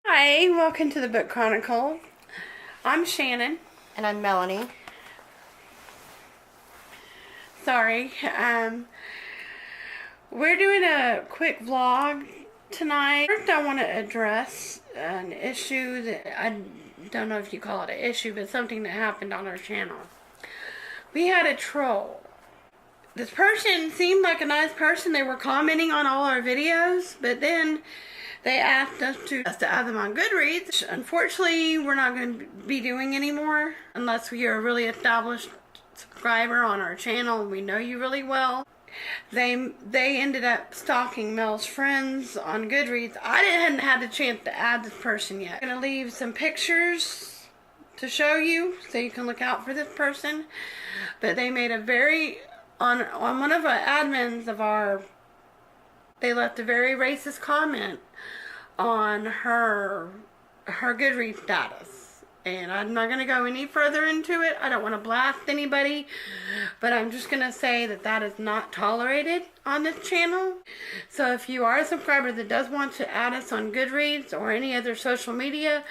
Hi, welcome to the Book Chronicle. I'm Shannon. And I'm Melanie. Sorry, we're doing a quick vlog tonight. First, I want to address an issue that I don't know if you call it an issue, but something that happened on our channel. We had a troll. This person seemed like a nice person. They were commenting on all our videos, but then they asked us to add them on Goodreads, which unfortunately we're not going to be doing anymore unless you're a really established subscriber on our channel. We know you really well. They ended up stalking Mel's friends on Goodreads. I hadn't had the chance to add this person yet. I'm going to leave some pictures to show you so you can look out for this person. But they made a very, on one of the admins of our, they left a very racist comment on her Goodreads status. And I'm not going to go any further into it. I don't want to blast anybody. But I'm just going to say that that is not tolerated on this channel. So if you are a subscriber that does want to add us on Goodreads or any other social media,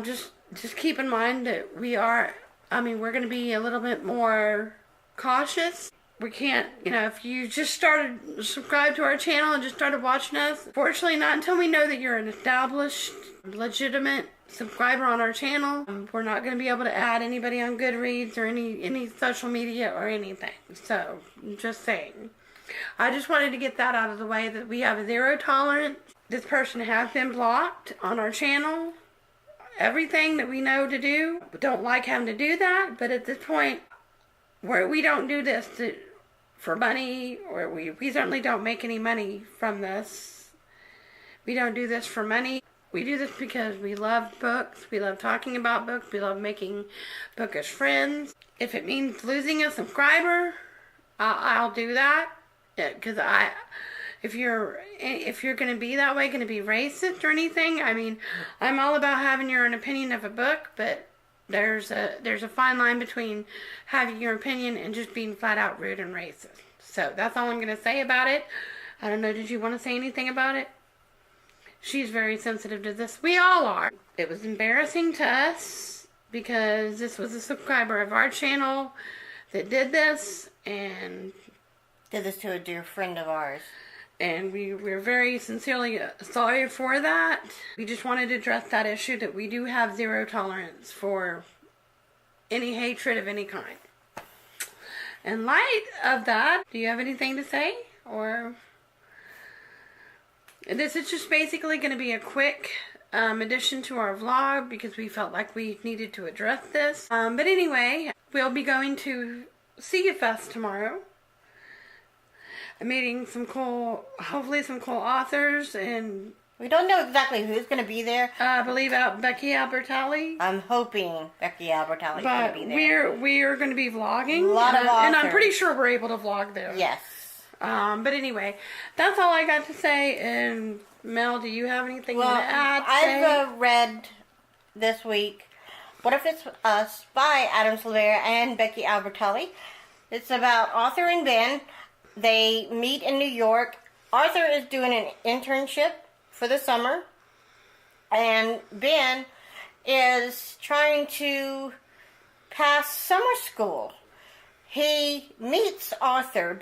just keep in mind that we're going to be a little bit more cautious. We can't, if you just subscribe to our channel and just started watching us, fortunately not until we know that you're an established, legitimate subscriber on our channel. We're not going to be able to add anybody on Goodreads or any social media or anything. So, just saying. I just wanted to get that out of the way, that we have a zero tolerance. This person has been blocked on our channel. Everything that we know to do. We don't like having to do that, but at this point, where we don't do this for money, or we certainly don't make any money from this. We don't do this for money. We do this because we love books. We love talking about books. We love making bookish friends. If it means losing a subscriber, I'll do that. Because if you're going to be that way, going to be racist or anything, I'm all about having your own opinion of a book, but there's a fine line between having your opinion and just being flat out rude and racist. So that's all I'm going to say about it. I don't know, did you want to say anything about it? She's very sensitive to this. We all are. It was embarrassing to us because this was a subscriber of our channel that did this, and Did this to a dear friend of ours. And we're very sincerely sorry for that. We just wanted to address that issue, that we do have zero tolerance for any hatred of any kind. In light of that, do you have anything to say? Or this is just basically going to be a quick addition to our vlog because we felt like we needed to address this. But anyway, we'll be going to Sea Fest tomorrow. I'm meeting hopefully some cool authors, and We don't know exactly who's going to be there. I believe Becky Albertalli. I'm hoping Becky Albertalli is going to be there. We are going to be vlogging. A lot of authors. And I'm pretty sure we're able to vlog there. Yes. But anyway, that's all I got to say. And Mel, do you have anything to add? I've read this week What If It's Us by Adam Silvera and Becky Albertalli. It's about Arthur and Ben. They meet in New York. Arthur is doing an internship for the summer, and Ben is trying to pass summer school. Ben meets Arthur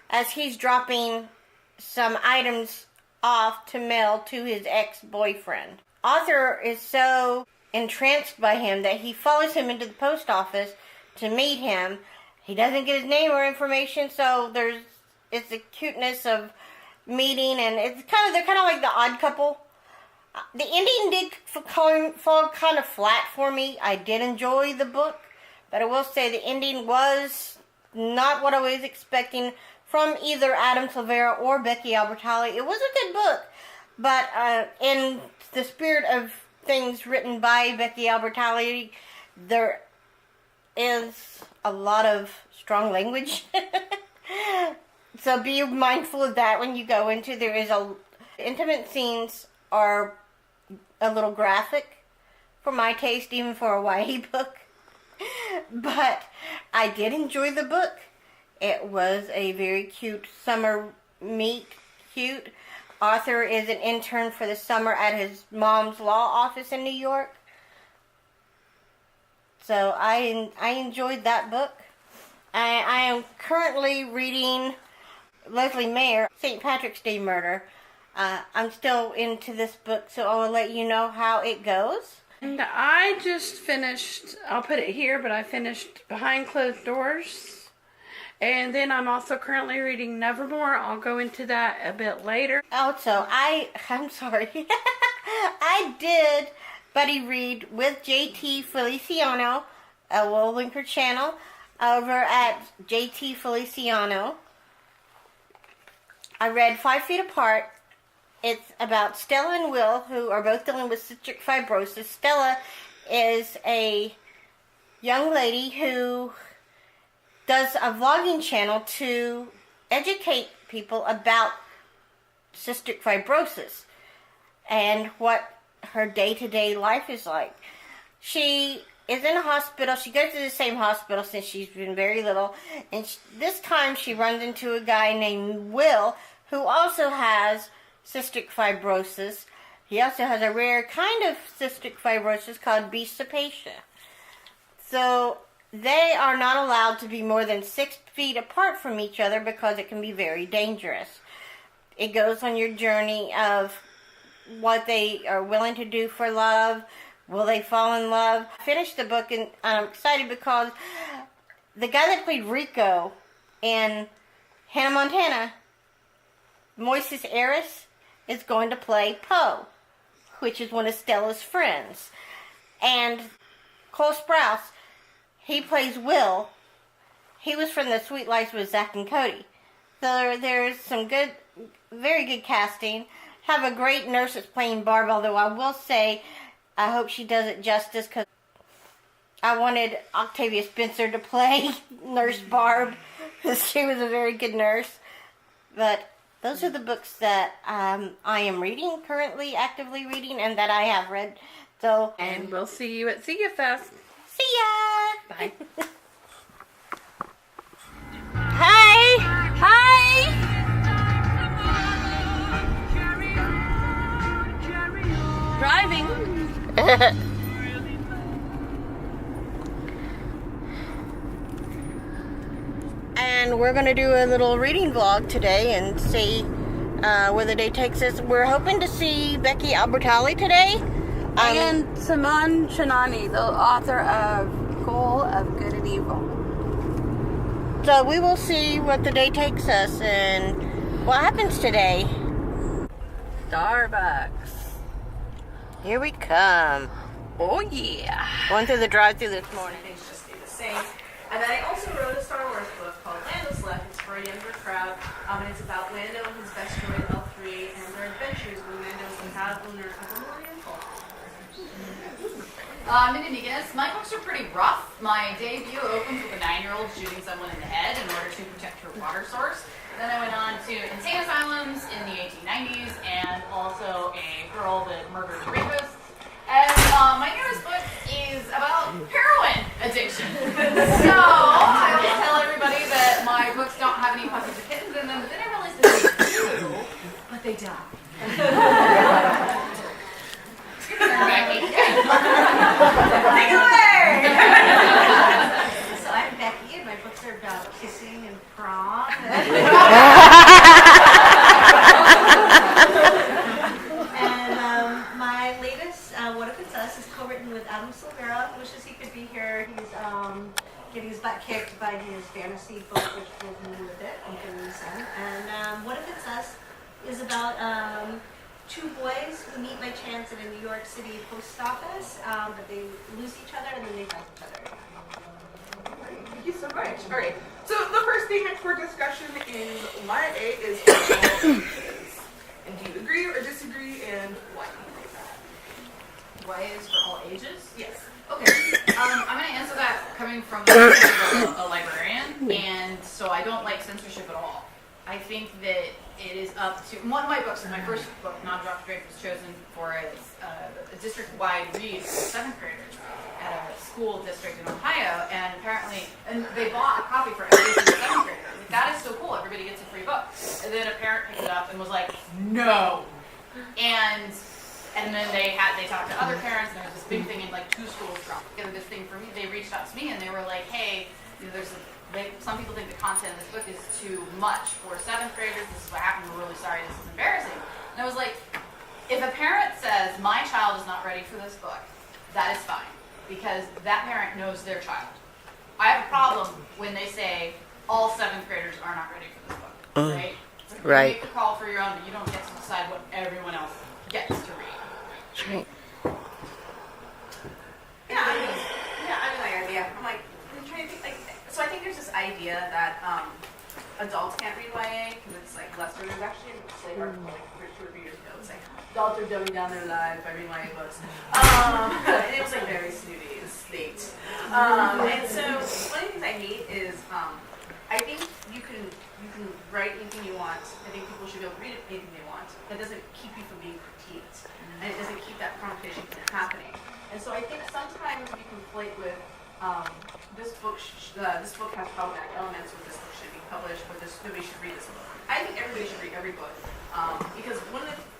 as he's dropping some items off to mail to his ex-boyfriend. Arthur is so entranced by him that he follows him into the post office to meet him. He doesn't get his name or information, so it's the cuteness of meeting, and they're kind of like the Odd Couple. The ending did fall kind of flat for me. I did enjoy the book, but I will say the ending was not what I was expecting from either Adam Silvera or Becky Albertalli. It was a good book, but in the spirit of things written by Becky Albertalli, there is a lot of strong language. So be mindful of that when you go into. Intimate scenes are a little graphic for my taste, even for a YA book. But I did enjoy the book. It was a very cute summer meet cute. Arthur is an intern for the summer at his mom's law office in New York. So I enjoyed that book. I am currently reading Leslie Mayer, St. Patrick's Day Murder. I'm still into this book, so I will let you know how it goes. And I just finished, I'll put it here, but I finished Behind Closed Doors. And then I'm also currently reading Nevermore. I'll go into that a bit later. Also, I'm sorry. I did buddy read with JT Feliciano. I will link her channel over at JT Feliciano. I read 5 Feet Apart. It's about Stella and Will, who are both dealing with cystic fibrosis. Stella is a young lady who does a vlogging channel to educate people about cystic fibrosis and what her day-to-day life is like. She is in a hospital. She goes to the same hospital since she's been very little. And this time she runs into a guy named Will who also has cystic fibrosis. He also has a rare kind of cystic fibrosis called B. cepacia. So they are not allowed to be more than 6 feet apart from each other because it can be very dangerous. It goes on your journey of what they are willing to do for love. Will they fall in love? I finished the book and I'm excited because the guy that played Rico in Hannah Montana, Moises Arias, is going to play Poe, which is one of Stella's friends. And Cole Sprouse, he plays Will. He was from the Sweet Life with Zach and Cody. So there's some good, very good casting. Have a great nurse that's playing Barb, although I will say I hope she does it justice because I wanted Octavia Spencer to play Nurse Barb because she was a very good nurse. But those are the books that I am reading, currently actively reading, and that I have read. So, And we'll see you at See Ya Fest. see ya! Bye. Hi! Hi! Driving. And we're going to do a little reading vlog today and see where the day takes us. We're hoping to see Becky Albertalli today. And Simone Shinani, the author of Goal of Good and Evil. So we will see what the day takes us and what happens today. Starbucks. Here we come. Oh yeah. Going through the drive-thru this morning. Things just stay the same. And then I also wrote a Star Wars book called Lando's Left. It's for a younger crowd. And it's about Lando and his best droid L3 and their adventures when Lando's the proud owner of a Millennium Falcon. I'm Mindy Negus. My books are pretty rough. My debut opens with a 9-year-old shooting someone in the head in order to protect her water source. Then I went on to insane asylums in the 1890s and also a girl that murdered rapists. And my newest book is about heroin addiction. So I will tell everybody that my books don't have any puppies or kittens in them, but then I realized that they do, but they don't. Becky. Take it away! So I'm Becky, and my books are about kissing and prom. And my latest, What If It's Us, is co-written with Adam Silvera. Wishes he could be here. He's getting his butt kicked by his fantasy book, which will be with it, Uncle Son. And What If It's Us is about two boys who meet by chance at a New York City post office, but they lose each other and then they find each other. Thank you so much. All right. So the first statement for discussion in my A is all ages. And do you agree or disagree, and why do you think that? Why is for all ages? Yes. Okay, I'm going to answer that coming from a librarian, and so I don't like censorship at all. I think that it is up to, one of my books, my first book, Not Drop Drake, was chosen for a district-wide read for 7th graders at a school district in Ohio, and apparently, and they bought a copy for every single 7th grader. that is so cool. Everybody gets a free book. And then a parent picked it up and was like, no. And then they talked to other parents, and there was this big thing, and like 2 schools dropped together this thing for me. They reached out to me and they were like, hey, some people think the content of this book is too much for 7th graders. This is what happened. We're really sorry. This is embarrassing. And I was like, if a parent says my child is not ready for this book, that is fine, because that parent knows their child. I have a problem when they say all 7th graders are not ready for this book, right? So you Right. make the call for your own, but you don't get to decide what everyone else gets to read. Right. Yeah, I mean, my idea. I'm like, I'm trying to think, like, so I think there's this idea that adults can't read YA because it's like Lester. There's actually like article like 2 or 3 years ago. It's like adults are dumbing down their lives by reading YA books. And it was like very snooty and slate. And so one of the things I hate is I think you can write anything you want. I think people should be able to read anything they want. That doesn't keep you from being critiqued, and it doesn't keep that conversation from happening. And so I think sometimes we conflate with this book has problematic elements, or this book should be published, or nobody should read this book. I think everybody should read every book because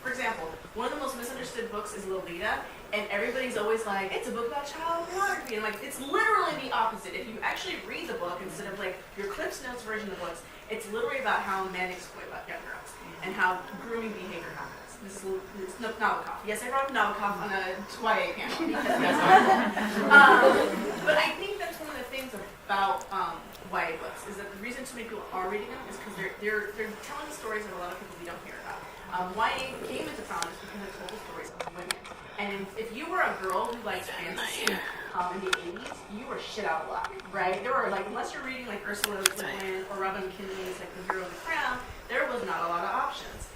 for example, one of the most misunderstood books is Lolita, and everybody's always like, it's a book about child pornography, and like it's literally the opposite. If you actually read the book instead of like your Cliff's Notes version of the books, it's literally about how men exploit young girls and how grooming behavior happens. This is Nabokov. Yes, I brought up Nabokov on a YA panel because he's but I think that's one of the things about YA books is that the reason so many people are reading them is because they're telling stories that a lot of people we don't hear about. YA came into prominence because it told the stories of women. And if you were a girl who liked fantasy in the 80s, you were shit out of luck, right? There were like, unless you're reading like Ursula Le Guin or Robin McKinley's like The Hero of the Crown, there was not a lot of options.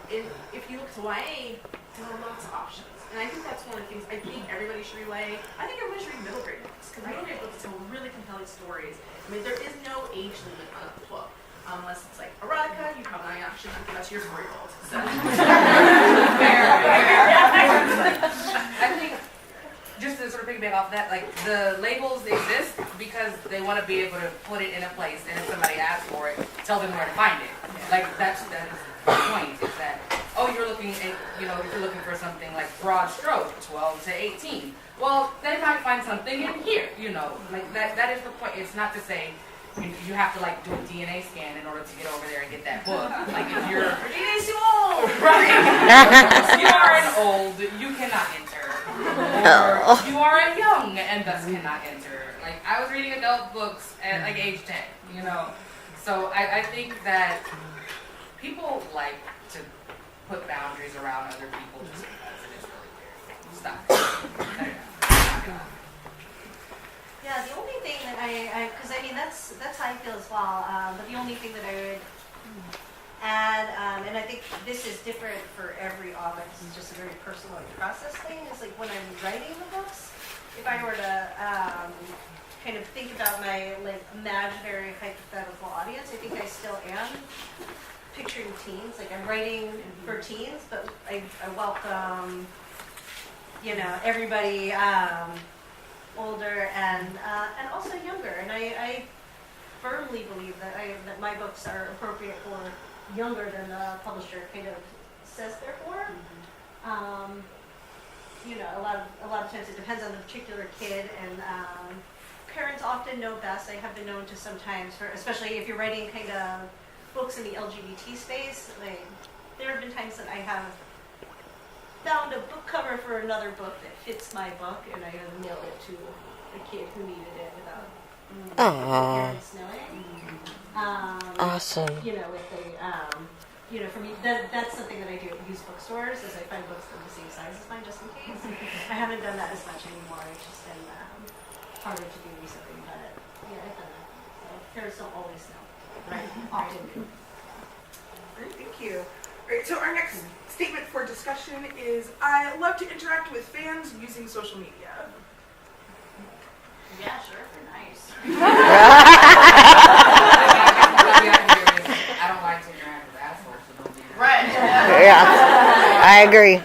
If you look to YA, there are lots of options. And I think that's one of the things, I think everybody should read YA. I think everybody should read middle grade books, because middle grade books tell really compelling stories. I mean, there is no age limit on a book. Unless it's like erotica, you probably should not give that to your 4-year-old. So. I think, just to sort of piggyback off that, like the labels exist because they want to be able to put it in a place, and if somebody asks for it, tell them where to find it. Like that is the point. Is that if you're looking for something like broad stroke, 12 to 18, well, they might find something in here. Like that is the point. It's not to say you have to like do a DNA scan in order to get over there and get that book. Like if you're DNA's too old! right, if you are an old, you cannot enter. Or you are a young and thus cannot enter. Like I was reading adult books at like age 10, So I think that people like to put boundaries around other people just because it is really weird. Stop. Yeah, the only thing that because I mean that's how I feel as well. But the only thing that I would add, and I think this is different for every author. This is just a very personal process thing. Is like when I'm writing the books, if I were to kind of think about my like imaginary hypothetical audience, I think I still am picturing teens. Like I'm writing for teens, but I welcome everybody. Older and also younger, and I firmly believe that my books are appropriate for younger than the publisher kind of says they're for. A lot of times it depends on the particular kid, and parents often know best. I have been known to sometimes, especially if you're writing kind of books in the LGBT space, there have been times that I have found a book cover for another book that fits my book, and I have mailed it to a kid who needed it without the parents knowing. Awesome. For me, that's something that I do at used bookstores, is I find books that are the same size as mine, just in case. I haven't done that as much anymore. It's just been harder to do recently, but I've done that. So parents don't always know. Right. Often do. Great, thank you. All right, so our next statement for discussion is, I love to interact with fans using social media. Yeah, sure, if they're nice. I don't like to interact with assholes, so don't be Right. Yeah, I agree.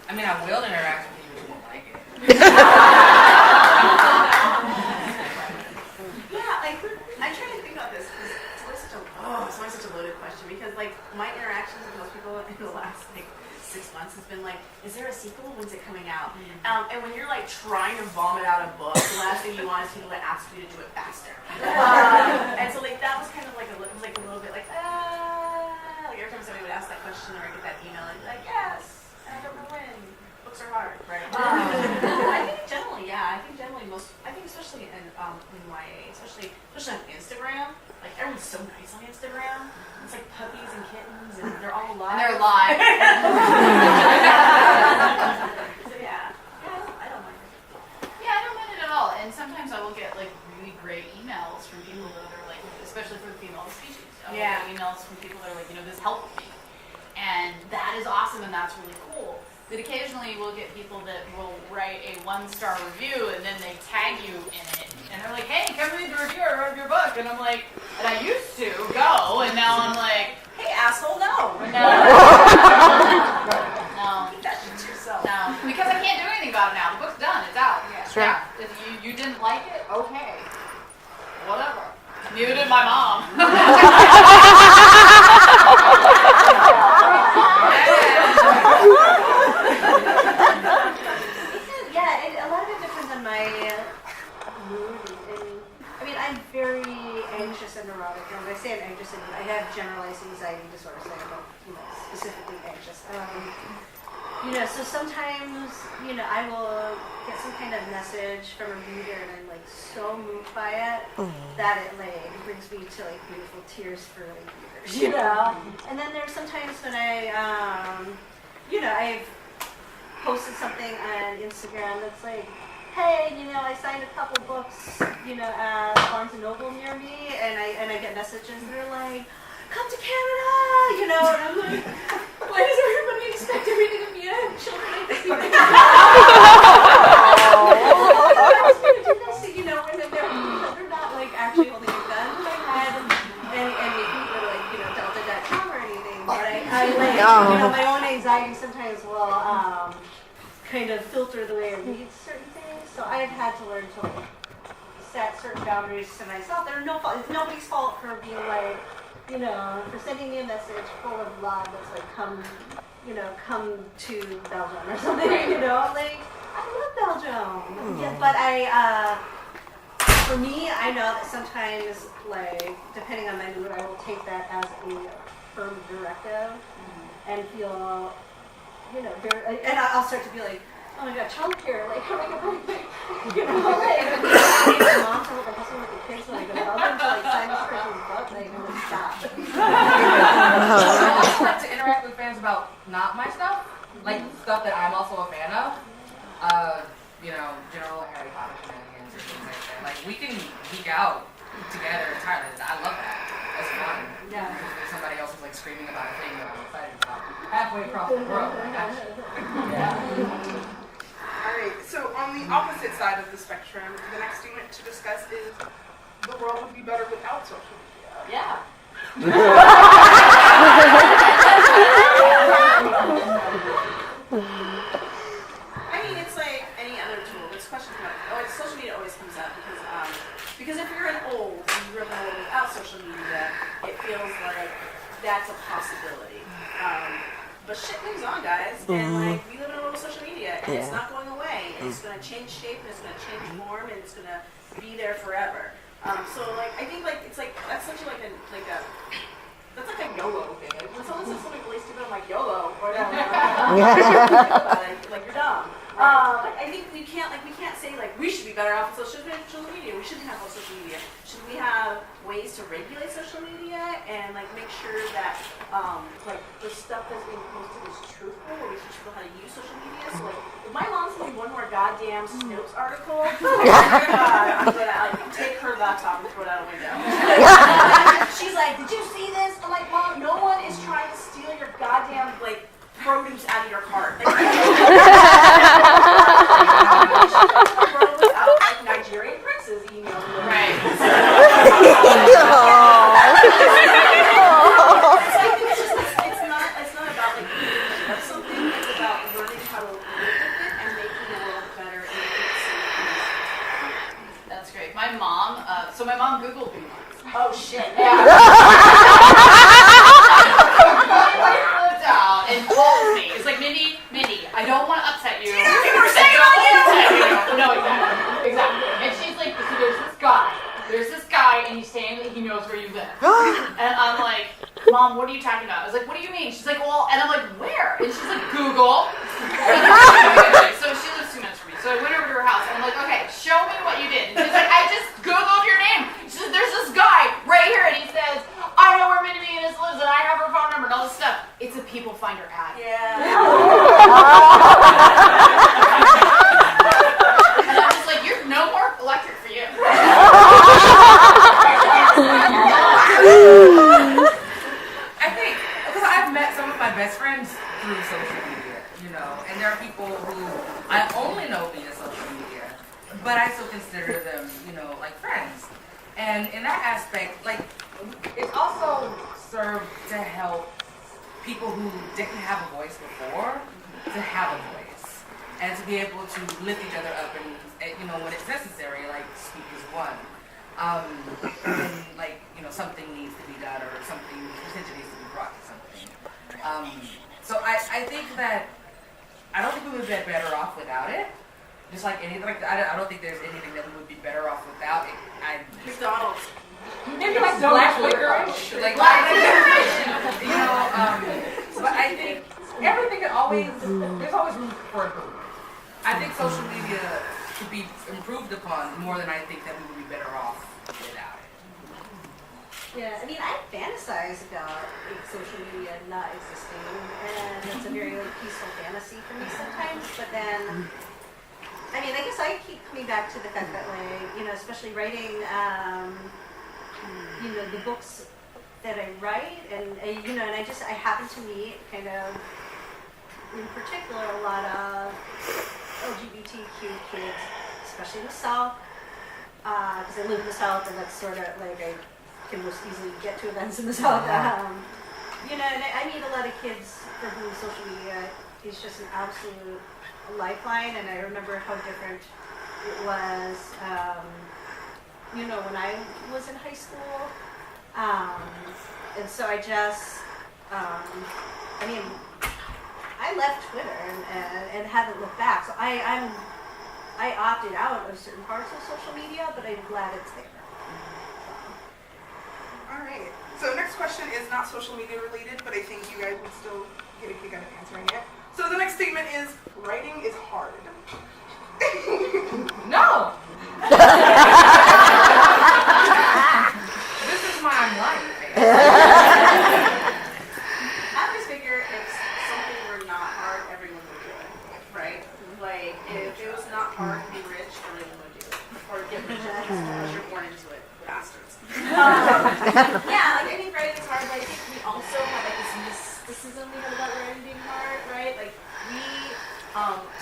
I mean, I will interact with you, but you won't like it. Yeah, like, I'm trying to think about this because it's always such a question because like my interactions with most people in the last like 6 months has been like, is there a sequel? When's it coming out? And when you're like trying to vomit out a book, the last thing you want is people to ask you to do it faster. And so like that was kind of like a little bit like like every time somebody would ask that question or I get that email, I'd be like, yes, and I don't know when. Books are hard, right? I think generally, yeah. I think especially in YA, especially on Instagram, like everyone's so nice on Instagram. It's like puppies and kittens, and they're all alive. And they're live. So yeah, I don't mind it. Yeah, I don't mind it at all. And sometimes I will get like really great emails from people that are like, especially for the female species. I will get emails from people that are like, this helped me. And that is awesome and that's really cool. But occasionally we'll get people that will write a 1-star review and then they tag you in it. And they're like, hey, come read the review, I read your book. And I'm like, and I used to go, and now I'm like, Hey, asshole, no. no. Keep that shit to yourself. No, because I can't do anything about it now. The book's done. It's out. That's right. Yeah. If you didn't like it, okay. Whatever. Neither did my mom. Yeah, a lot of it depends on my mood. I mean, I'm very anxious and neurotic. And when I say I'm anxious, I have generalized anxiety disorder, so I'm specifically anxious. So sometimes, I will get some kind of message from a reader and I'm like so moved by it that it like brings me to like beautiful tears for like years, And then there's sometimes when I've posted something on Instagram that's like, hey, I signed a couple books, at Barnes & Noble near me, and I get messages that are like, come to Canada, and I'm like, why does everybody expect everything of me? I have children, I have to do this, when they're not like actually holding a gun to my head and making me go to like, Delta.com or anything, but I like, my own anxiety sometimes will kind of filter the way I read certain things, so I've had to learn to like set certain boundaries to myself. They're no fault. It's nobody's fault for being like, for sending me a message full of love that's like come to Belgium or something. Like I love Belgium. Yeah, but for me, I know that sometimes like depending on my mood, I will take that as a firm directive and feel. Very, and I'll start to be like, oh my god, childcare, like, how am I going to, like, my mom to help my husband with the kids when I go to Belgium to, like, sign this person's book, like, I'm going to stop. I also like to interact with fans about not my stuff, like stuff that I'm also a fan of. General Harry Potter shenanigans or things like that. Like, we can geek out together entirely. I love that. That's fun. Yeah. If somebody else is like screaming about a thing that I'm excited about. Halfway across the world. Alright, so on the opposite side of the spectrum, the next statement to discuss is the world would be better without social media. Yeah. I mean, it's like any other tool. This question social media always comes up because if you're an old and you grew up in a world without social media, it feels like that's a possibility. But shit moves on, guys, and like we live in a world of social media, and it's not going away. And it's going to change shape, and it's going to change form, and it's going to be there forever. So like I think like it's like that's such like a that's like a YOLO thing. Like, when someone says something really stupid, I'm like YOLO, whatever. Like you're dumb. I think we can't say like we should be better off with social media. We shouldn't have all social media. Should we have ways to regulate social media and like make sure that like the stuff that's being posted is truthful, or we teach people how to use social media? So like if my mom sends me one more goddamn Snopes article, I'm gonna take her laptop and throw it out a window. She's like, did you see this? I'm like, Mom, no one is trying to steal your goddamn like produce out of your cart. Like, Nigerian princes emailed me. Right. It's not about like being something. It's about learning how to live with it and making the world better and making it safe. That's great. My mom. So my mom Googled me once. Oh shit. Mom, what are you talking about? I was like, what do you mean? She's like, well, and I'm like, where? And she's like, Google. So she lives 2 minutes from me. So I went over to her house and I'm like, okay, show me what you did. And she's like, I just Googled your name. She says, there's this guy right here and he says, I know where Minnie Venus lives and I have her phone number and all this stuff. It's a people finder ad. Yeah. And I'm just like, you're no more electric for you. I think, because I've met some of my best friends through social media, you know, and there are people who I only know via social media, but I still consider them, you know, like friends. And in that aspect, like, it also served to help people who didn't have a voice before to have a voice and to be able to lift each other up and you know, when it's necessary, like, speak as one. When, like, you know, something needs to be done or something, attention needs to be brought to something. So I think that, I don't think we would be better off without it. Just like anything, like, I don't think there's anything that we would be better off without it. McDonald's. Maybe like black licorice, like you know. But I think everything can always, there's always room for improvement. I think social media could be improved upon more than I think that we would be better off without it. Yeah, I mean, I fantasize about like, social media not existing, and it's a very like peaceful fantasy for me sometimes. But then, I mean, I guess I keep coming back to the fact that, like, you know, especially writing, you know, the books that I write, and you know, and I happen to meet kind of, in particular, a lot of LGBTQ kids, especially in the South, because I live in the South, and that's sort of like I can most easily get to events in the South. You know, and I meet a lot of kids for whom social media is just an absolute lifeline, and I remember how different it was, you know, when I was in high school. And so I just, I mean, I left Twitter and haven't looked back. So I opted out of certain parts of social media, but I'm glad it's there. All right. So next question is not social media related, but I think you guys would still get a kick out of answering it. So the next statement is, writing is hard. No! This is my life. I always figure if something were not hard, everyone would do it, right? Like, if it was not hard to be rich, everyone would do it. Or get rich because you're born into it, bastards. Yeah, like, I think writing is hard, but I think we also have, like, this mysticism we have about writing being hard, right? Like, we,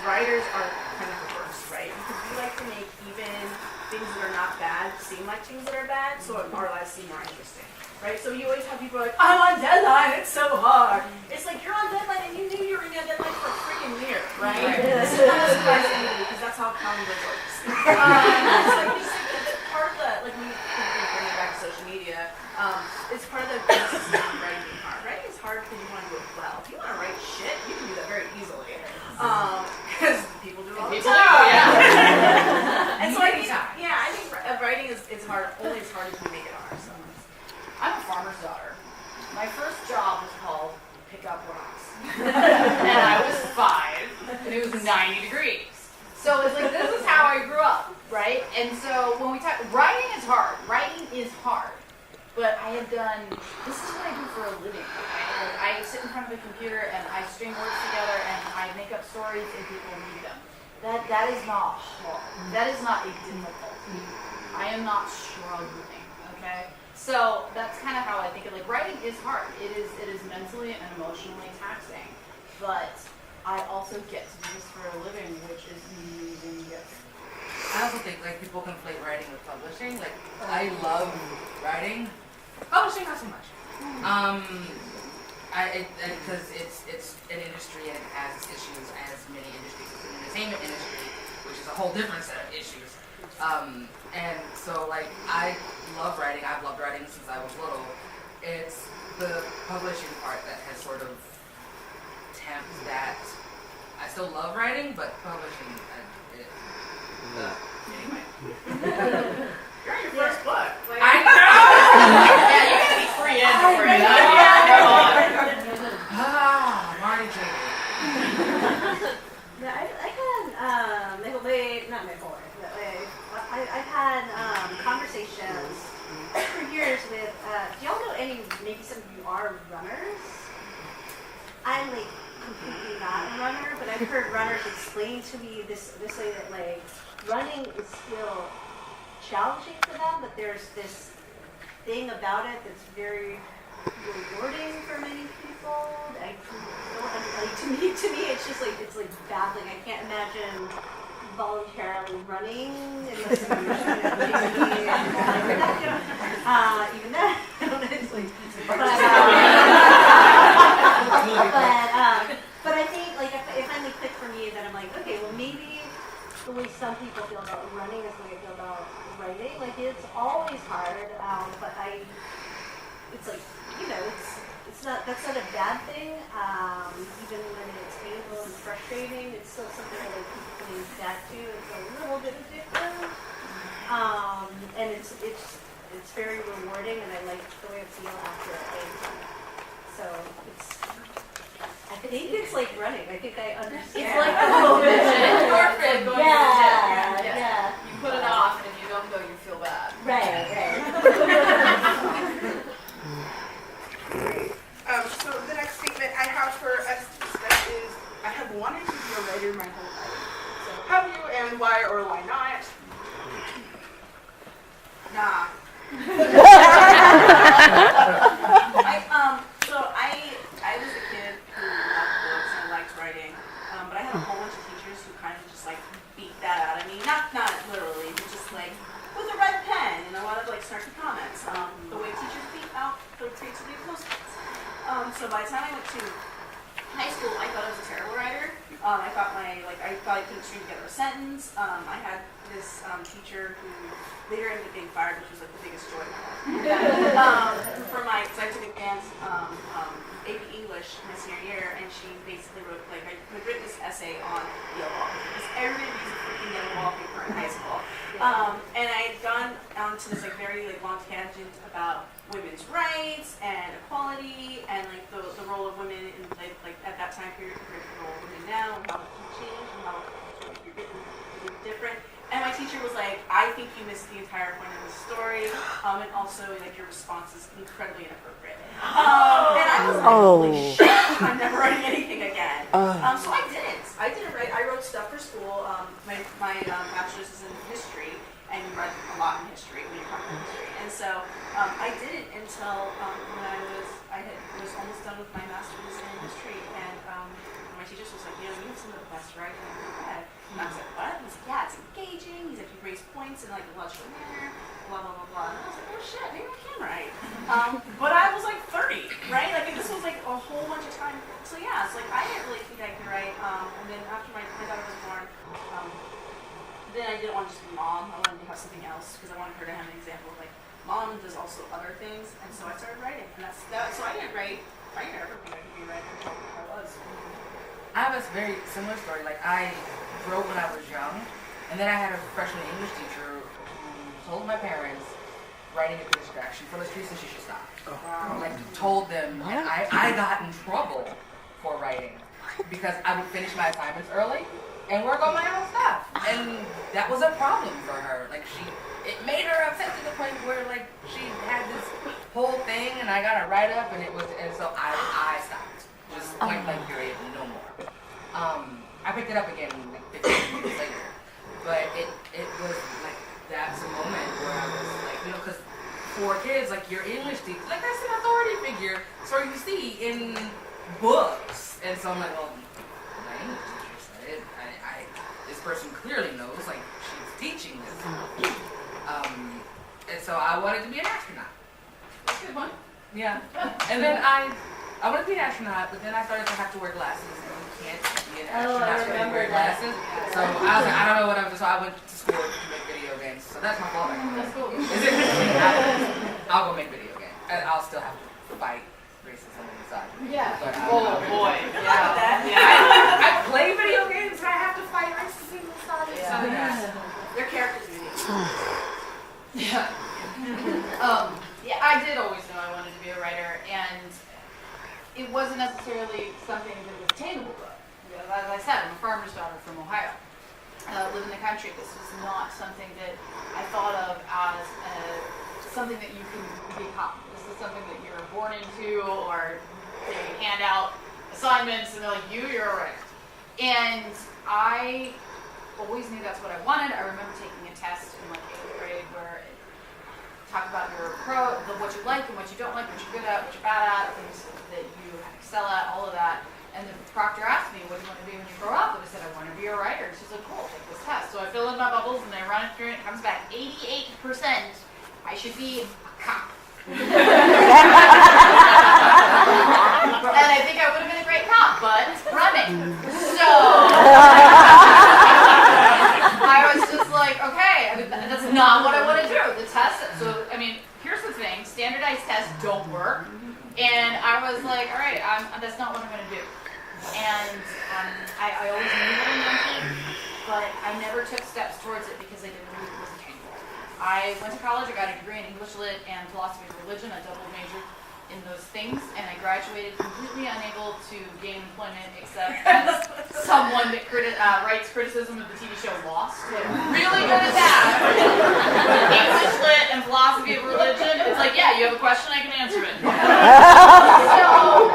writers are kind of reversed, right? Because we like to make even things that are not bad seem like things that are bad, so our lives seem more interesting. Right? So you always have people like, I'm on deadline, it's so hard. It's like, you're on deadline and you knew you were on deadline for a freaking year, right? This is not surprising me because that's how calendar works. So I just think that part of the, like when you bring it back to social media, it's part of the business of writing being hard. Writing is hard because you want to do it well. If you want to write shit, you can do that very easily. Because people do it all the time. Yeah. And so I think, yeah, I think writing is hard, only as hard as we make it hard. So. I'm a farmer's daughter. My first job was called Pick Up Rocks. And I was 5, and it was 90 degrees. So it's like, this is how I grew up, right? And so when we talk, writing is hard. Writing is hard. But I have done, this is what I do for a living. Okay? Like, I sit in front of a computer, and I string words together, and I make up stories, and people read them. That is not hard. That is not a difficulty. I am not struggling, okay? So that's kind of how I think of, like, writing is hard. It is mentally and emotionally taxing. But I also get to do this for a living, which is an amazing gift. I also think, like, people conflate writing with publishing. Like, I love writing. Publishing, not so much. Because it's an industry and it has its issues as many industries. It's an entertainment industry, which is a whole different set of issues. And so, like, I love writing. I've loved writing since I was little. It's the publishing part that has sort of tamped that. I still love writing, but publishing, Anyway. You're on your first book. Like, I know! Yeah, you're going to be free in before you're done. runners. I'm like completely not a runner, but I've heard runners explain to me this way that like running is still challenging for them, but there's this thing about it that's very rewarding for many people. I don't like to me it's just like baffling. I can't imagine voluntarily running unless you're even that. I don't know. It's like, but I think like it finally clicked for me that I'm like, okay, well maybe the way some people feel about running is the way I feel about writing. Like it's always hard, but it's like, you know, that's not a bad thing. Even when it's painful and frustrating, it's still something that like keep coming back to. It's a little bit addictive, and it's very rewarding, and I like the way I feel after it. So I think it's like running. I think I understand. It's like a little bit endorphin going to the gym. Yeah. You put it off, and if you don't go, you feel bad. Right. So the next statement I have for us to discuss is, I have wanted to be a writer my whole life. So have you, and why or why not? Nah. I was a kid who loved books and liked writing, but I had a whole bunch of teachers who kind of just like beat that out of me. Not literally, but just like with a red pen and a lot of like snarky comments. The way teachers beat out the creativity of those kids. So by the time I went to high school, I thought I was a terrible writer. I thought I couldn't string together a sentence. I had this teacher who later ended up being fired, which was like the biggest joy of my life. For my, because I took advanced AP English my senior year, and she basically wrote I had written this essay on yellow wallpaper, because everybody uses freaking yellow wallpaper in high school. And I had gone onto this very long tangent about women's rights and equality and the role of women in at that time period compared to the role of women now, and how it can change and how it can be written different. And my teacher was like, I think you missed the entire point of the story, and also your response is incredibly inappropriate. And I was like, holy shit, I'm never writing anything again. So I didn't. Write. I wrote stuff for school. My bachelor's is in history, and you write a lot in history when you're talking history. And so I didn't until when I was almost done with my master's in history, and my teacher was like, you have some of the best writing I've ever read. And I was like, what? He's like, yeah, it's engaging. He's like, you raise points in a logical manner, blah, blah, blah, blah. And I was like, oh shit, maybe I can write. But I was 30, right? This was a whole bunch of time. So yeah, it's I didn't really think I could write. And then after my daughter was born, then I didn't want to just be mom. I wanted to have something else because I wanted her to have an example of mom does also other things. And so I started writing. And so I didn't write. I never think I could be writing until I was. I have a very similar story. I wrote when I was young, and then I had a freshman English teacher who told my parents writing is a distraction for illustrations, she should stop. Told them, and I got in trouble for writing because I would finish my assignments early and work on my own stuff, and that was a problem for her. It made her upset to the point where she had this whole thing, and I got a write up, and so I stopped. Just point blank period, no more. I picked it up again 15 years later, but it was that's a moment where I was because for kids, your English teacher, that's an authority figure, so you see in books, and so I'm well, my English teacher said it, this person clearly knows, she's teaching this. And so I wanted to be an astronaut. That's a good one. Yeah. And then I wanted to be an astronaut, but then I started to have to wear glasses. And you can't be an astronaut when you wear glasses. So I was I don't know what I was. So I went to school to make video games. So that's my fallback. That's cool. Is it? I'll go make video games. And I'll still have to fight racism on the side. Yeah. But, Oh boy. I play video games and I have to fight racism on the side. Yeah. So yeah. Their characters are unique. Yeah. I did always know I wanted to be a writer, and it wasn't necessarily something that was attainable. As I said, I'm a farmer's daughter from Ohio. Live in the country. This was not something that I thought of as a something that you can become. This is something that you're born into, or they hand out assignments and they're like, you're a writer. And I always knew that's what I wanted. I remember taking a test in like 8th grade where it talked about your what you like and what you don't like, what you're good at, what you're bad at, things that you excel at, all of that. And the proctor asked me, what do you want to be when you grow up? And I said, I want to be a writer. And she's like, cool, take this test. So I fill in my bubbles and I run it through and it comes back 88%. I should be a cop. And I think I would have been a great cop, but running. So I was just like, okay, I mean, that's not what I want to do. The test, so I mean, here's the thing, standardized tests don't work. And I was like, all right, that's not what I'm going to do. And I always knew what I wanted, but I never took steps towards it because I didn't believe it was attainable. I went to college, I got a degree in English Lit and philosophy of religion. I double majored in those things, and I graduated completely unable to gain employment except as someone that writes criticism of the TV show Lost. Like, really good at that. English Lit and philosophy of religion. It's like, yeah, you have a question, I can answer it. So,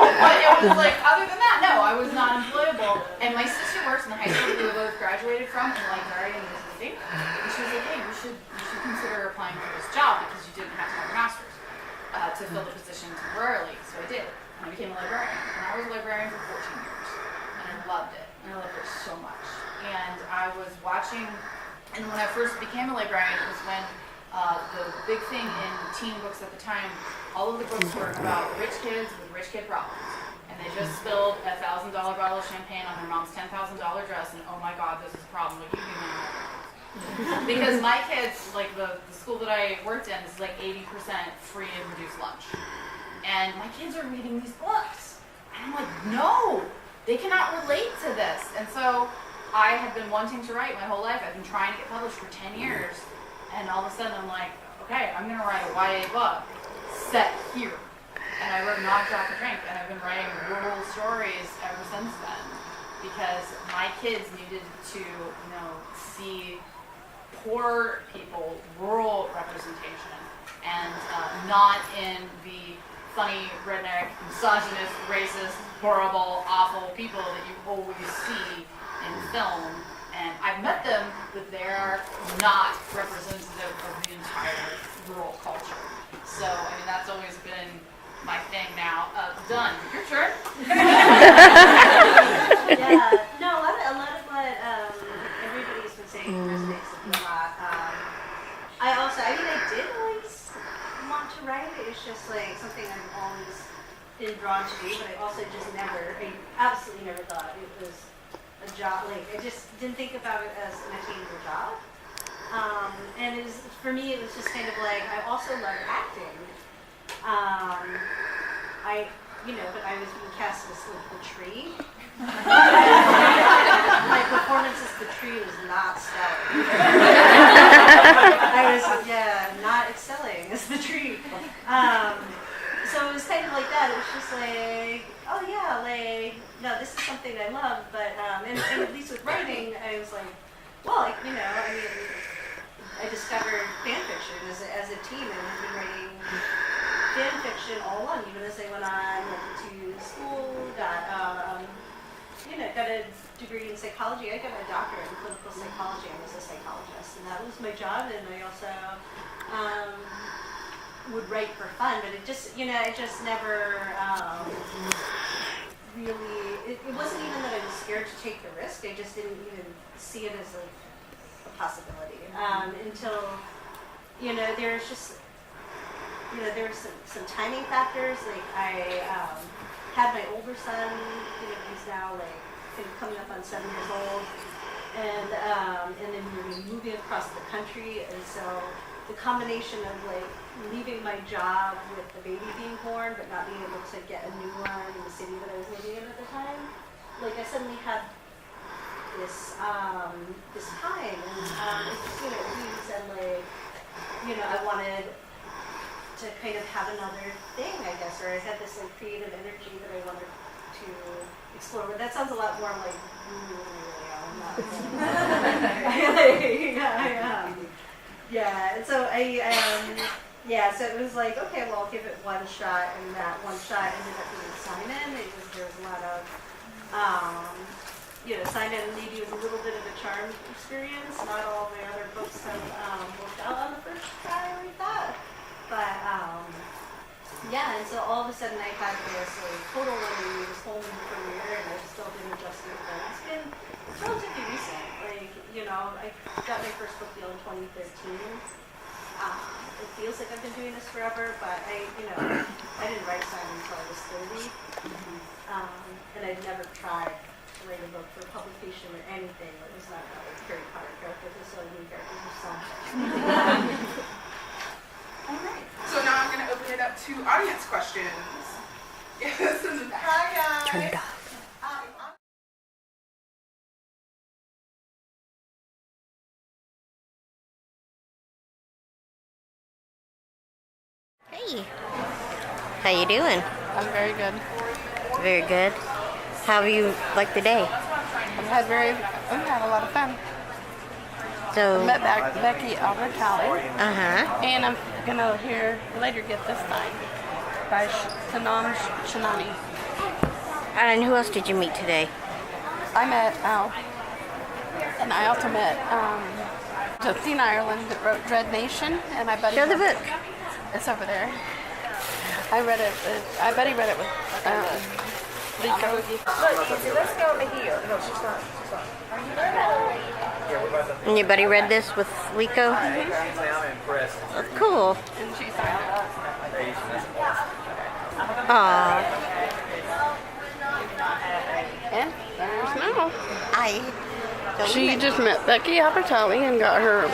but it was like, other than that, no, I was not employable. And my sister works in the high school we both graduated from in librarian and visiting. And she was like, hey, you should consider applying for this job because you didn't have to have a master's to fill the position temporarily. So I did. And I became a librarian. And I was a librarian for 14 years. And I loved it. And I loved it so much. And I was watching, and when I first became a librarian, it was when the big thing in teen books at the time, all of the books were about rich kids with rich kid problems. And they just spilled a $1,000 bottle of champagne on their mom's $10,000 dress, and oh my God, this is a problem. What do you do now? Because my kids, like the school that I worked in, is like 80% free and reduced lunch. And my kids are reading these books. And I'm like, no, they cannot relate to this. And so I had been wanting to write my whole life. I've been trying to get published for 10 years. And all of a sudden I'm like, okay, I'm going to write a YA book set here. And I wrote Not Drop a Drink, and I've been writing rural stories ever since then. Because my kids needed to, see poor people, rural representation, and not in the funny, redneck, misogynist, racist, horrible, awful people that you always see in film. And I've met them, but they're not representative of the entire rural culture. So, I mean, that's always been my thing now. Done. Your turn. Yeah, no, a lot of what everybody's been saying resonates with me a lot. I did always want to write. It's just like something I've always been drawn to do, but I also just I absolutely never thought it was a job. Like, I just didn't think about it as an attainable job. And for me, it was just kind of like, I also love acting. But I was being cast as the tree. My performance as the tree was not stellar. I was, not excelling as the tree. So it was kind of like that. It was just like, oh yeah, like, no, this is something I love. But, and at least with writing, I was like, well, I discovered fan fiction as a teen, and I've been writing fan fiction all along, even as I went on to school, got a degree in psychology. I got my doctorate in clinical psychology. I was a psychologist, and that was my job. And I also would write for fun, but it just never really. It wasn't even that I was scared to take the risk. I just didn't even see it as a possibility until there's just. There were some timing factors. Like, I had my older son, he's now coming up on 7 years old, and then we were moving across the country, and so the combination of leaving my job with the baby being born, but not being able to get a new one in the city that I was living in at the time, I suddenly had this time, and I wanted to kind of have another thing, I guess, or I had this creative energy that I wanted to explore. But that sounds a lot more like yeah. And so Yeah, so it was like, okay, well, I'll give it one shot, and that one shot ended up being Simon. It was, there was a lot of, Simon maybe was a little bit of a charmed experience. Not all the other books have worked out on the first try, we thought. But, yeah, and so all of a sudden I had this total learning, this whole new career, and I've still been adjusting to it. It's been relatively recent. I got my first book deal in 2013. It feels like I've been doing this forever, but I didn't write Simon until I was 30. And I'd never tried to write a book for publication or anything that was not like Harry Potter characters or so new characters or something. All right. So now I'm going to open it up to audience questions. Yes, in the back. Hi, guys. Turn it off. Hey. How you doing? I'm very good. Very good. How have you liked the day? I've had a lot of fun. So, Met Becky Albertalli, uh-huh. and I'm gonna hear later get this signed by Sanam Shanani. And who else did you meet today? I met Al, and I also met Justine Ireland that wrote Dread Nation, and I bet Show the book. It's over there. I read it. I bet he read it with Rico. Let's go over here. No, she's not. And your buddy read this with Lico? Oh, cool. And she signed it. Aww. And there's Mel. She just met Becky Albertalli and got her.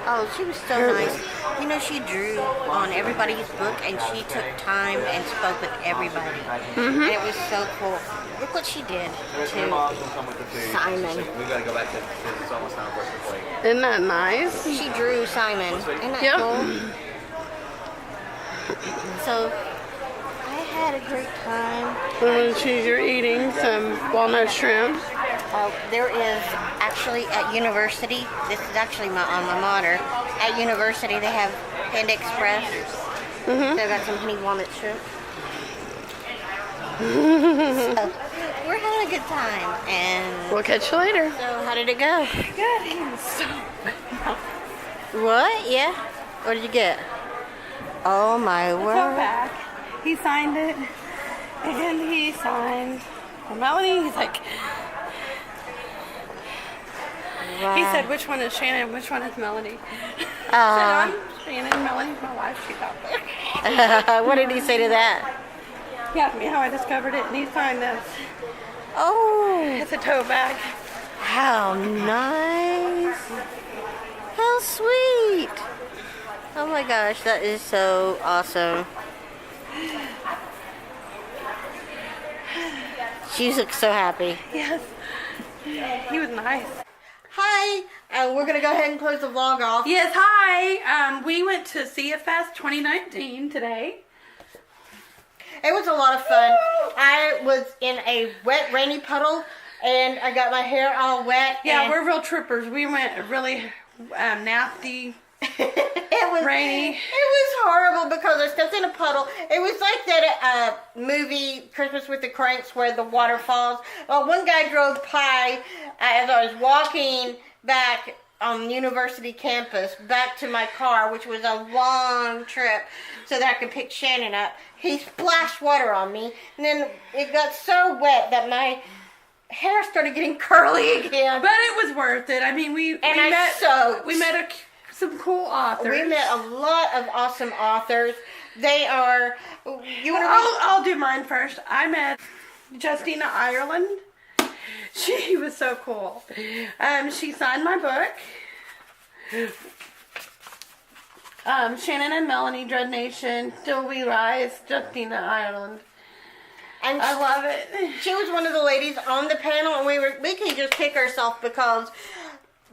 Oh, she was so nice. You know, she drew on everybody's book, and she took time and spoke with everybody. And it was so cool. Look what she did to Simon. We gotta go back to because it's almost time for us to play. Isn't that nice? She drew Simon. Isn't that Yep. cool? So, I had a great time. And you're eating some walnut shrimp. There is actually at university, this is actually my alma mater, at university they have Panda Express. So I got some honey walnut shrimp. So, we're having a good time. And We'll catch you later. so how did it go? Good. He was so. What? Yeah? What did you get? Oh my Come word. back. He signed it, and he signed for Melanie. He's like, Wow. he said, which one is Shannon? Which one is Melanie? I said, I'm Shannon. Melanie's my wife. She's out there. What did he say to that? He asked me how I discovered it, and he signed this. Oh, It's a tote bag. how nice. How sweet. Oh my gosh, that is so awesome. She looks so happy. Yes. He was nice. Hi, we're gonna go ahead and close the vlog off. Yes, hi. We went to Sea Fest 2019 today. It was a lot of fun. I was in a wet, rainy puddle, and I got my hair all wet. Yeah, and we're real troopers. We went really nasty, it was rainy. It was horrible because I stepped in a puddle. It was like that movie Christmas with the Cranks where the water falls. Well, one guy drove by as I was walking back on university campus back to my car, which was a long trip, so that I could pick Shannon up. He splashed water on me, and then it got so wet that my hair started getting curly again. But it was worth it. I mean, we I met soaked. some cool authors. We met a lot of awesome authors. They are. You want to? I'll do mine first. I met Justina Ireland. She was so cool. She signed my book. Shannon and Melanie, Dread Nation, Still We Rise, Justina Ireland. And I love it. she was one of the ladies on the panel, and we can just kick ourselves because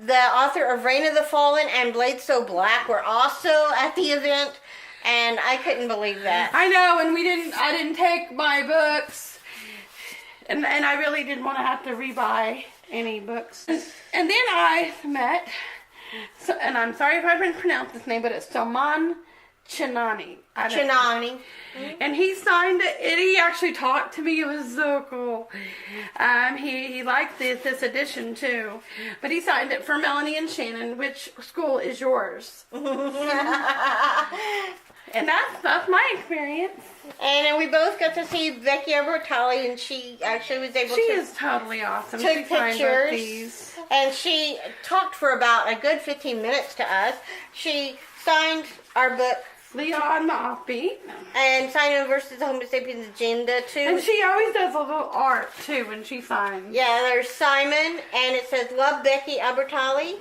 the author of Reign of the Fallen and Blade So Black were also at the event, and I couldn't believe that. I know, and I didn't take my books, and I really didn't want to have to rebuy any books. And then I met, and I'm sorry if I didn't pronounce this name, but it's Salman Chinani. Chinani. And he signed it, and he actually talked to me. It was so cool. He liked this edition too, but he signed it for Melanie and Shannon. Which school is yours? And that's my experience. And then we both got to see Becky Albertalli, and she actually was able She to is totally awesome. took She signed both pictures. these. And she talked for about a good 15 minutes to us. She signed our book Leon the Offbeat. and Simon versus the Homo sapiens agenda too. And she always does a little art too when she signs. Yeah, there's Simon, and it says "Love Becky Albertalli,"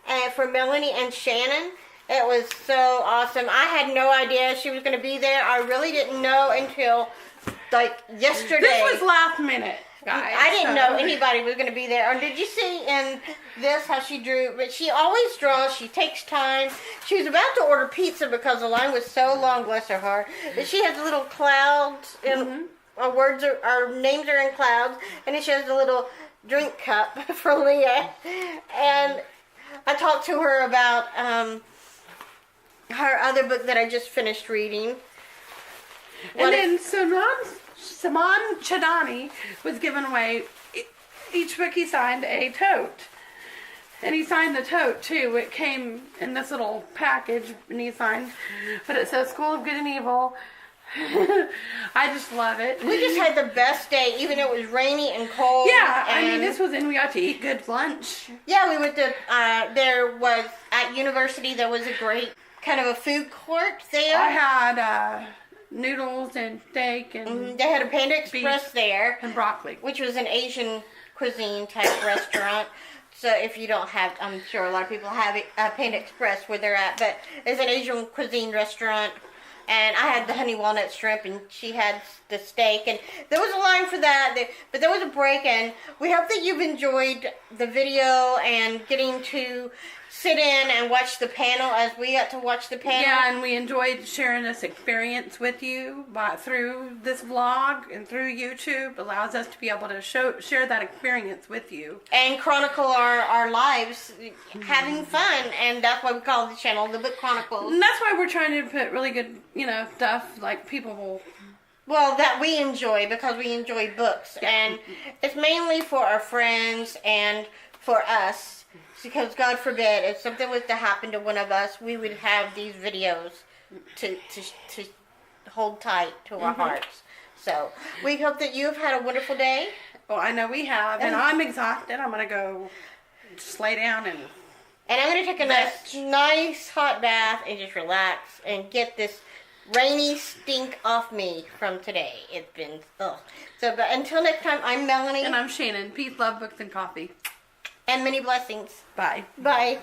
and for Melanie and Shannon. It was so awesome. I had no idea she was going to be there. I really didn't know until like yesterday. This was last minute, guys. I didn't so- know anybody was going to be there. And did you see in this how she drew? But she always draws. She takes time. She was about to order pizza because the line was so long. Bless her heart. But she has little clouds and our words are, our names are in clouds, and then she has a little drink cup for Leah. And I talked to her about her other book that I just finished reading. And then Saman Chadani was given away. Each book he signed a tote. And he signed the tote too. It came in this little package and he signed. But it says School of Good and Evil. I just love it. We just had the best day, even though it was rainy and cold. Yeah, I mean, and- this was, and we got to eat good lunch. Yeah, we went to, there was, at university, there was a great kind of a food court there. I had noodles and steak and They had a Panda Express beef. there, and broccoli. which was an Asian cuisine type restaurant. So if you don't have, I'm sure a lot of people have Panda Express where they're at, but it's an Asian cuisine restaurant. And I had the honey walnut shrimp, and she had the steak, and there was a line for that, but there was a break, and we hope that you've enjoyed the video and getting to sit in and watch the panel as we got to watch the panel. Yeah, and we enjoyed sharing this experience with you through this vlog and through YouTube. Allows us to be able to share that experience with you. And chronicle our lives, having fun, and that's why we call the channel The Book Chronicles. And that's why we're trying to put really good, stuff like people will. Well, that we enjoy because we enjoy books, and it's mainly for our friends and for us. Because God forbid, if something was to happen to one of us, we would have these videos to hold tight to our hearts. So we hope that you've had a wonderful day. Well, I know we have, and I'm exhausted. I'm gonna go just lay down and. And I'm going to take a nice hot bath and just relax and get this rainy stink off me from today. It's been, ugh. So, but until next time, I'm Melanie. And I'm Shannon. Peace, love, books, and coffee. And many blessings. Bye. Bye.